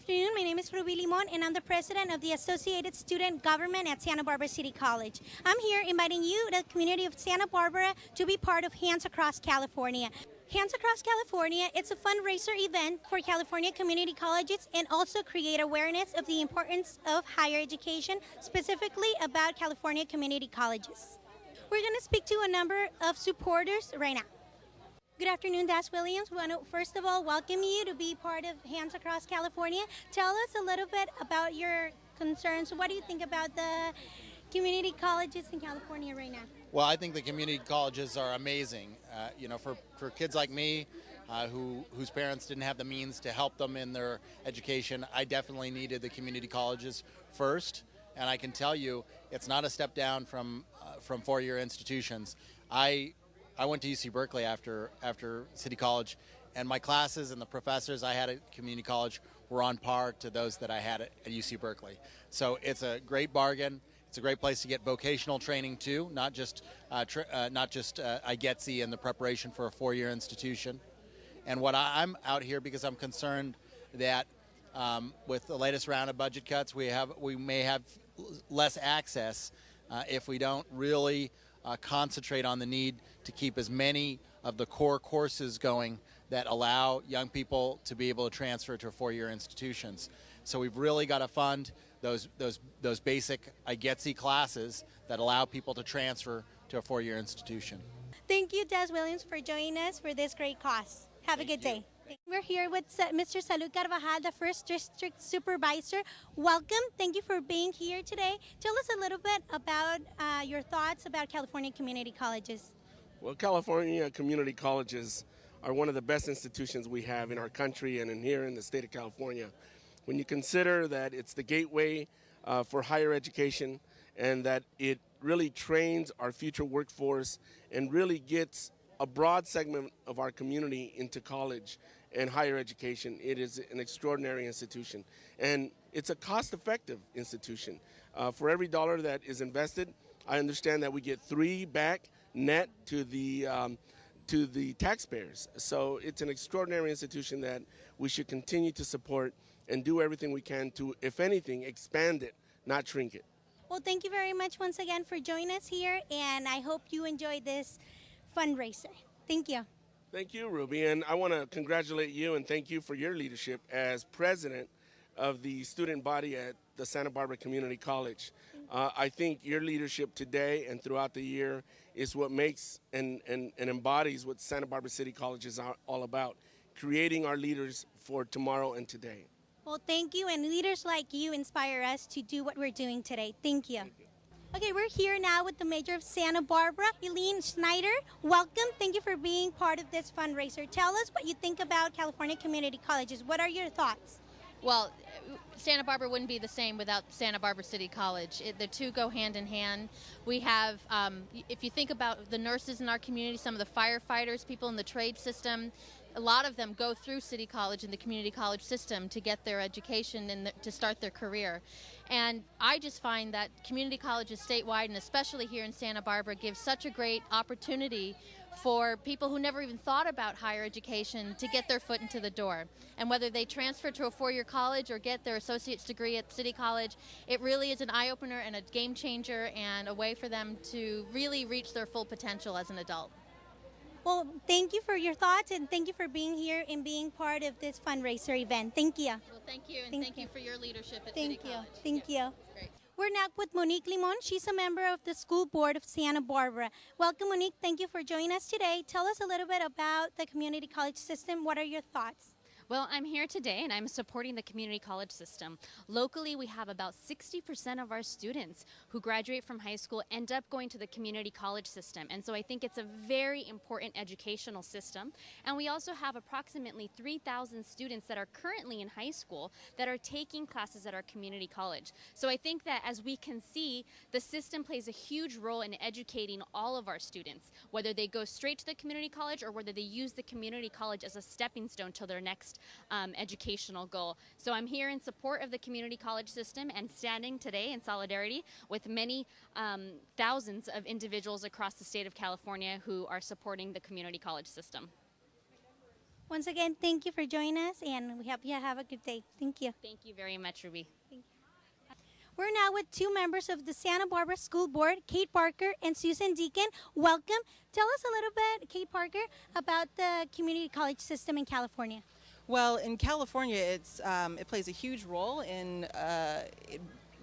afternoon. My name is Ruby Limon, and I'm the president of the Associated Student Government at Santa Barbara City College. I'm here inviting you, the community of Santa Barbara, to be part of Hands Across California. Hands Across California, it's a fundraiser event for California community colleges and also create awareness of the importance of higher education, specifically about California community colleges. We're going to speak to a number of supporters right now. Good afternoon, Dash Williams. We want to first of all welcome you to be part of Hands Across California. Tell us a little bit about your concerns. What do you think about the community colleges in California right now? Well, I think the community colleges are amazing. For kids like me, whose parents didn't have the means to help them in their education, I definitely needed the community colleges first. And I can tell you, it's not a step down from four-year institutions. I went to UC Berkeley after City College, and my classes and the professors I had at community college were on par to those that I had at UC Berkeley. So it's a great bargain. It's a great place to get vocational training too, not just IGETC and the preparation for a four-year institution. And I'm out here because I'm concerned that with the latest round of budget cuts, we may have less access if we don't really concentrate on the need to keep as many of the core courses going that allow young people to be able to transfer to four-year institutions. So we've really got to fund those basic IGETC classes that allow people to transfer to a four-year institution. Thank you, Des Williams, for joining us for this great cause. Have a good day. We're here with Mr. Salud Carvajal, the first district supervisor. Welcome. Thank you for being here today. Tell us a little bit about your thoughts about California community colleges. Well, California community colleges are one of the best institutions we have in our country and here in the state of California. When you consider that it's the gateway for higher education and that it really trains our future workforce and really gets a broad segment of our community into college and higher education, it is an extraordinary institution. And it's a cost-effective institution. For every dollar that is invested, I understand that we get 3 back net to the taxpayers. So it's an extraordinary institution that we should continue to support and do everything we can to, if anything, expand it, not shrink it. Well, thank you very much once again for joining us here, and I hope you enjoyed this fundraiser. Thank you. Thank you, Ruby, and I want to congratulate you and thank you for your leadership as president of the student body at the Santa Barbara Community College. I think your leadership today and throughout the year is what makes and embodies what Santa Barbara City College is all about, creating our leaders for tomorrow and today. Well, thank you, and leaders like you inspire us to do what we're doing today. Thank you. Okay, we're here now with the mayor of Santa Barbara, Eileen Schneider. Welcome. Thank you for being part of this fundraiser. Tell us what you think about California community colleges. What are your thoughts? Well, Santa Barbara wouldn't be the same without Santa Barbara City College. The two go hand in hand. We have, if you think about the nurses in our community, some of the firefighters, people in the trade system, a lot of them go through City College and the community college system to get their education and to start their career. And I just find that community colleges statewide, and especially here in Santa Barbara, give such a great opportunity for people who never even thought about higher education to get their foot into the door. And whether they transfer to a four-year college or get their associate's degree at City College, it really is an eye-opener and a game changer and a way for them to really reach their full potential as an adult. Well, thank you for your thoughts, and thank you for being here and being part of this fundraiser event. Thank you. Well, thank you, and thank you for your leadership at Thank City you. College. Thank Yeah. you. Great. We're now with Monique Limon. She's a member of the school board of Santa Barbara. Welcome, Monique. Thank you for joining us today. Tell us a little bit about the community college system. What are your thoughts? Well, I'm here today and I'm supporting the community college system. Locally, we have about 60% of our students who graduate from high school end up going to the community college system. And so I think it's a very important educational system. And we also have approximately 3,000 students that are currently in high school that are taking classes at our community college. So I think that as we can see, the system plays a huge role in educating all of our students, whether they go straight to the community college or whether they use the community college as a stepping stone to their next educational goal. So I'm here in support of the community college system and standing today in solidarity with many thousands of individuals across the state of California who are supporting the community college system. Once again, thank you for joining us, and we hope you have a good day. Thank you. Thank you very much, Ruby. We're now with two members of the Santa Barbara School Board, Kate Parker and Susan Deacon. Welcome. Tell us a little bit, Kate Parker, about the community college system in California. Well, in California, it plays a huge role in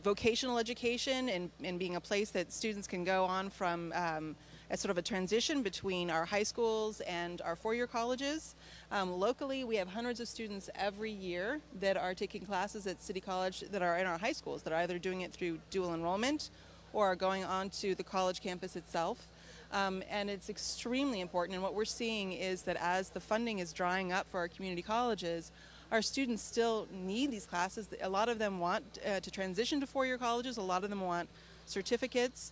vocational education and being a place that students can go on from as sort of a transition between our high schools and our four-year colleges. Locally, we have hundreds of students every year that are taking classes at City College that are in our high schools, that are either doing it through dual enrollment or are going on to the college campus itself. And it's extremely important, and what we're seeing is that as the funding is drying up for our community colleges, our students still need these classes. A lot of them want to transition to four-year colleges, a lot of them want certificates,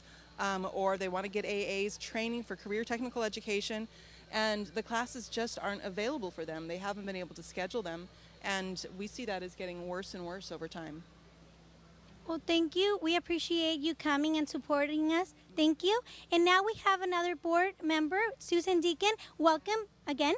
or they want to get AAs, training for career technical education, and the classes just aren't available for them. They haven't been able to schedule them, and we see that as getting worse and worse over time. Well, thank you. We appreciate you coming and supporting us. Thank you. And now we have another board member, Susan Deacon. Welcome again.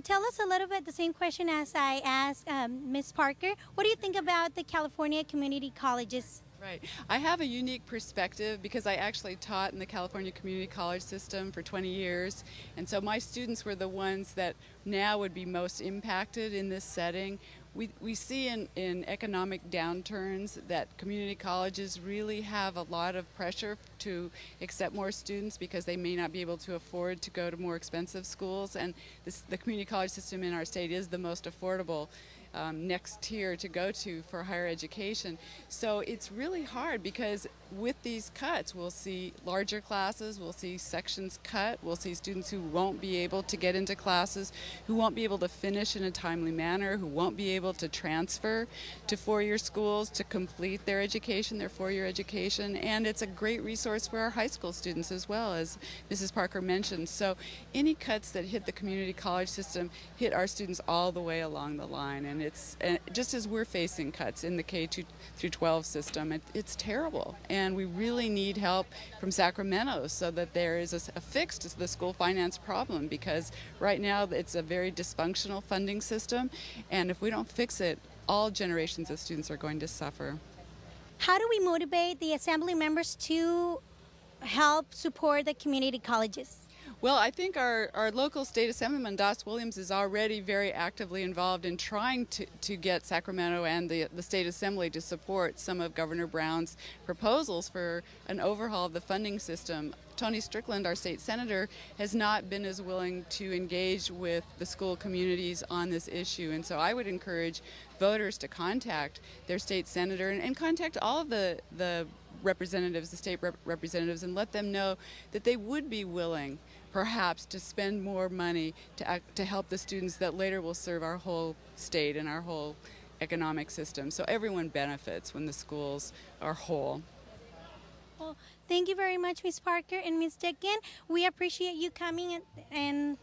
Tell us a little bit the same question as I asked Ms. Parker. What do you think about the California community colleges? Right. I have a unique perspective because I actually taught in the California Community College system for 20 years. And so my students were the ones that now would be most impacted in this setting. We see in economic downturns that community colleges really have a lot of pressure to accept more students because they may not be able to afford to go to more expensive schools. And the community college system in our state is the most affordable next tier to go to for higher education. So it's really hard because with these cuts, we'll see larger classes, we'll see sections cut, we'll see students who won't be able to get into classes, who won't be able to finish in a timely manner, who won't be able to transfer to four-year schools to complete their education, their four-year education, and it's a great resource for our high school students as well, as Mrs. Parker mentioned. So any cuts that hit the community college system hit our students all the way along the line, and it's just as we're facing cuts in the K-2 through 12 system, it's terrible. And we really need help from Sacramento so that there is a fix to the school finance problem, because right now it's a very dysfunctional funding system, and if we don't fix it, all generations of students are going to suffer. How do we motivate the assembly members to help support the community colleges? Well, I think our local state assemblyman, Das Williams, is already very actively involved in trying to get Sacramento and the state assembly to support some of Governor Brown's proposals for an overhaul of the funding system. Tony Strickland, our state senator, has not been as willing to engage with the school communities on this issue. And so I would encourage voters to contact their state senator and contact all of the representatives, the state representatives, and let them know that they would be willing perhaps to spend more money to help the students that later will serve our whole state and our whole economic system. So everyone benefits when the schools are whole. Well, thank you very much, Ms. Parker and Ms. Deacon. We appreciate you coming and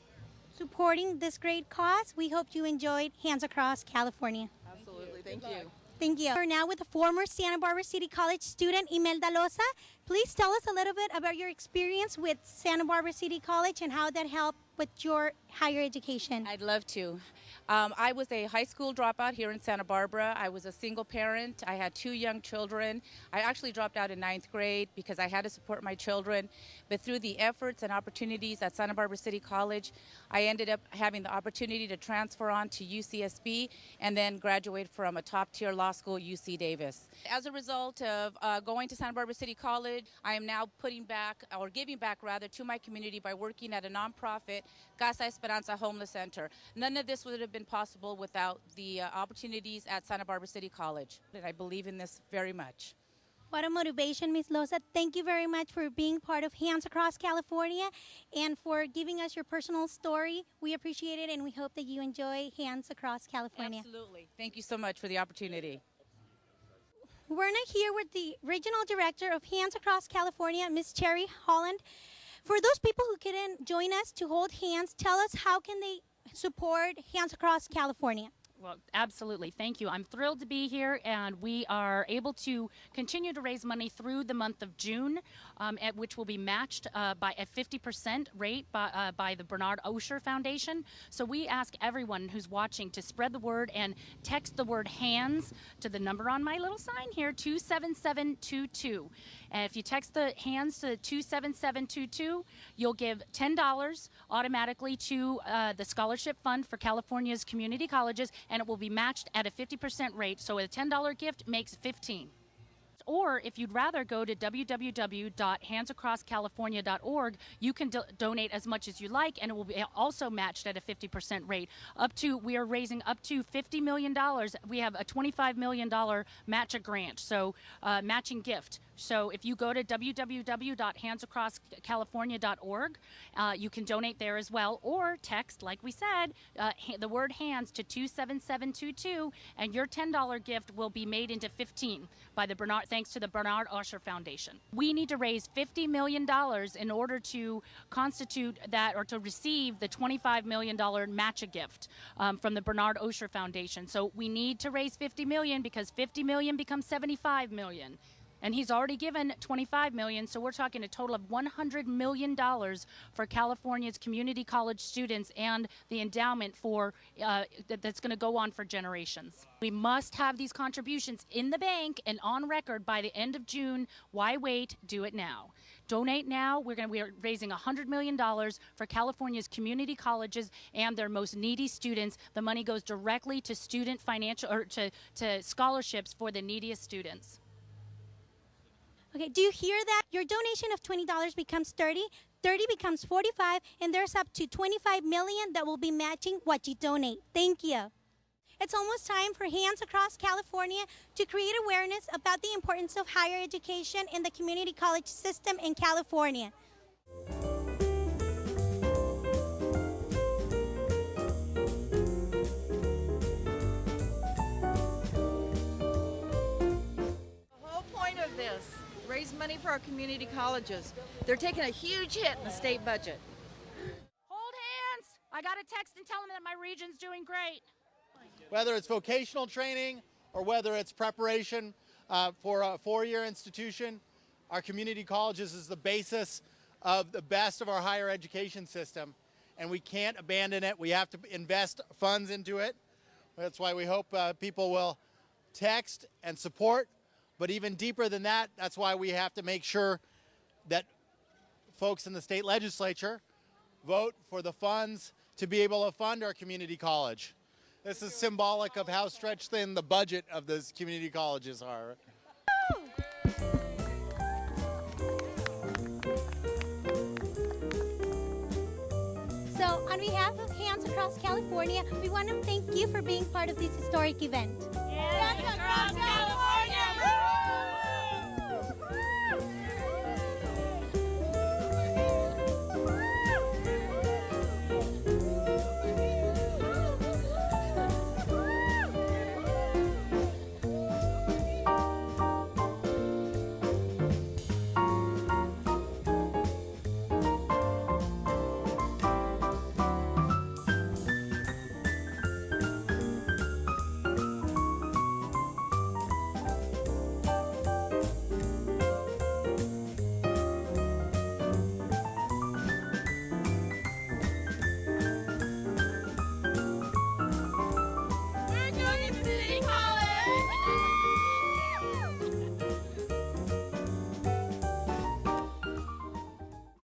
supporting this great cause. We hope you enjoyed Hands Across California. Absolutely. Thank you. Thank you. We're now with a former Santa Barbara City College student, Imelda Loza. Please tell us a little bit about your experience with Santa Barbara City College and how that helped with your higher education. I'd love to. I was a high school dropout here in Santa Barbara. I was a single parent. I had 2 young children. I actually dropped out in 9th grade because I had to support my children. But through the efforts and opportunities at Santa Barbara City College, I ended up having the opportunity to transfer on to UCSB and then graduate from a top-tier law school, UC Davis. As a result of going to Santa Barbara City College, I am now giving back to my community by working at a nonprofit, Casa Esperanza Homeless Center. None of this would have been possible without the opportunities at Santa Barbara City College. And I believe in this very much. What a motivation, Ms. Loza. Thank you very much for being part of Hands Across California and for giving us your personal story. We appreciate it, and we hope that you enjoy Hands Across California. Absolutely. Thank you so much for the opportunity. We're now here with the Regional Director of Hands Across California, Ms. Cherry Holland. For those people who couldn't join us to hold hands, tell us how can they support Hands Across California? Well, absolutely. Thank you. I'm thrilled to be here, and we are able to continue to raise money through the month of June, which will be matched by a 50% rate by the Bernard Osher Foundation. So we ask everyone who's watching to spread the word and text the word HANDS to the number on my little sign here, 27722. And if you text the HANDS to 27722, you'll give $10 automatically to the Scholarship Fund for California's community colleges, and it will be matched at a 50% rate. So a $10 gift makes $15. Or if you'd rather go to www.handsacrosscalifornia.org, you can donate as much as you like, and it will be also matched at a 50% rate. We are raising up to $50 million. We have a $25 million match grant, so matching gift. So if you go to www.handsacrosscalifornia.org, you can donate there as well, or text, like we said, the word HANDS to 27722, and your $10 gift will be made into $15 thanks to the Bernard Osher Foundation. We need to raise $50 million in order to constitute that, or to receive the $25 million match gift from the Bernard Osher Foundation. So we need to raise $50 million, because $50 million becomes $75 million. And he's already given $25 million, so we're talking a total of $100 million for California's community college students and the endowment for that's going to go on for generations. We must have these contributions in the bank and on record by the end of June. Why wait? Do it now. Donate now. We are raising $100 million for California's community colleges and their most needy students. The money goes directly to student financial, or to scholarships for the neediest students. Okay, do you hear that? Your donation of $20 becomes $30, $30 becomes $45, and there's up to $25 million that will be matching what you donate. Thank you. It's almost time for Hands Across California to create awareness about the importance of higher education in the community college system in California. Raise money for our community colleges. They're taking a huge hit in the state budget. Hold hands! I got a text and tell them that my region's doing great. Whether it's vocational training or whether it's preparation for a four-year institution, our community colleges is the basis of the best of our higher education system, and we can't abandon it. We have to invest funds into it. That's why we hope people will text and support. But even deeper than that, that's why we have to make sure that folks in the state legislature vote for the funds to be able to fund our community college. This is symbolic of how stretched thin the budget of those community colleges are. So on behalf of Hands Across California, we want to thank you for being part of this historic event. Hands Across California!